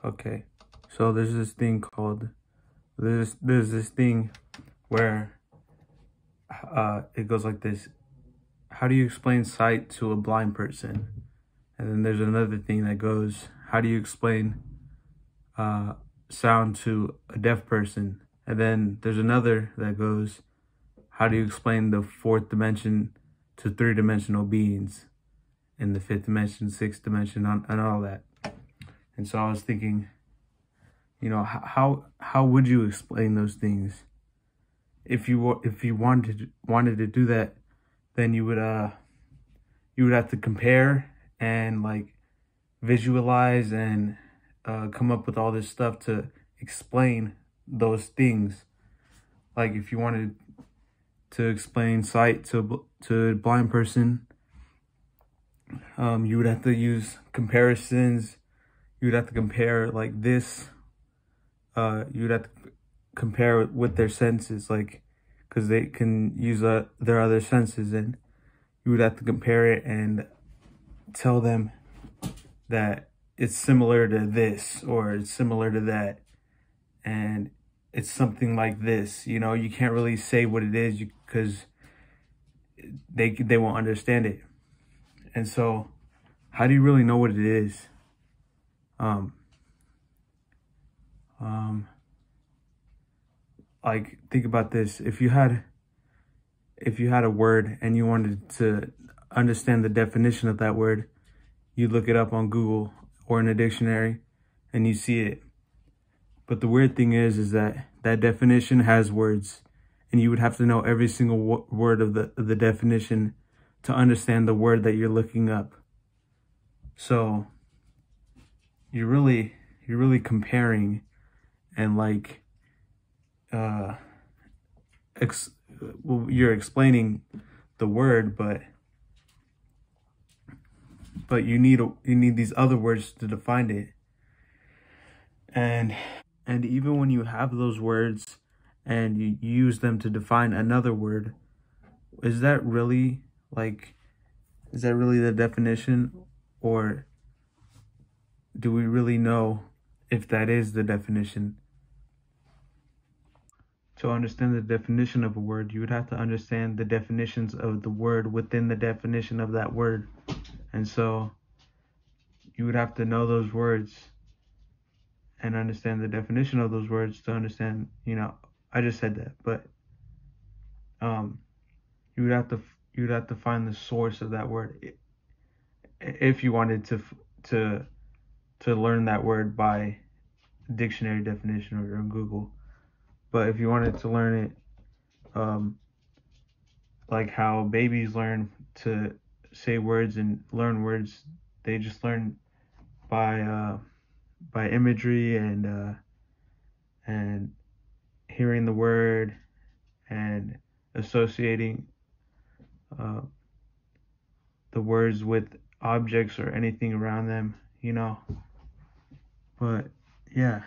Okay, so there's this thing called there's this thing where it goes like this. How do you explain sight to a blind person? And then there's another thing that goes, how do you explain sound to a deaf person? And then there's another that goes, how do you explain the fourth dimension to three-dimensional beings in the fifth dimension, sixth dimension, and all that? And so I was thinking, you know, how would you explain those things? If you wanted to do that, then you would have to compare and like visualize and come up with all this stuff to explain those things. Like if you wanted to explain sight to a blind person, you would have to use comparisons. You would have to compare like this. You would have to compare it with their senses, like, because they can use their other senses, and you would have to compare it and tell them that it's similar to this or it's similar to that, and it's something like this. You know, you can't really say what it is because they won't understand it. And so, how do you really know what it is? Like, think about this. If you had a word and you wanted to understand the definition of that word, you look it up on Google or in a dictionary and you see it. But the weird thing is that that definition has words, and you would have to know every single word of the definition to understand the word that you're looking up. So you're really comparing and like you're explaining the word, but you need these other words to define it. And even when you have those words and you use them to define another word, is that really the definition, or do we really know if that is the definition? To understand the definition of a word, you would have to understand the definitions of the word within the definition of that word. And so you would have to know those words and understand the definition of those words to understand, you know, I just said that, but you would have to find the source of that word if you wanted to learn that word by dictionary definition or Google. But if you wanted to learn it, like how babies learn to say words and learn words, they just learn by imagery and hearing the word and associating the words with objects or anything around them, you know. But yeah.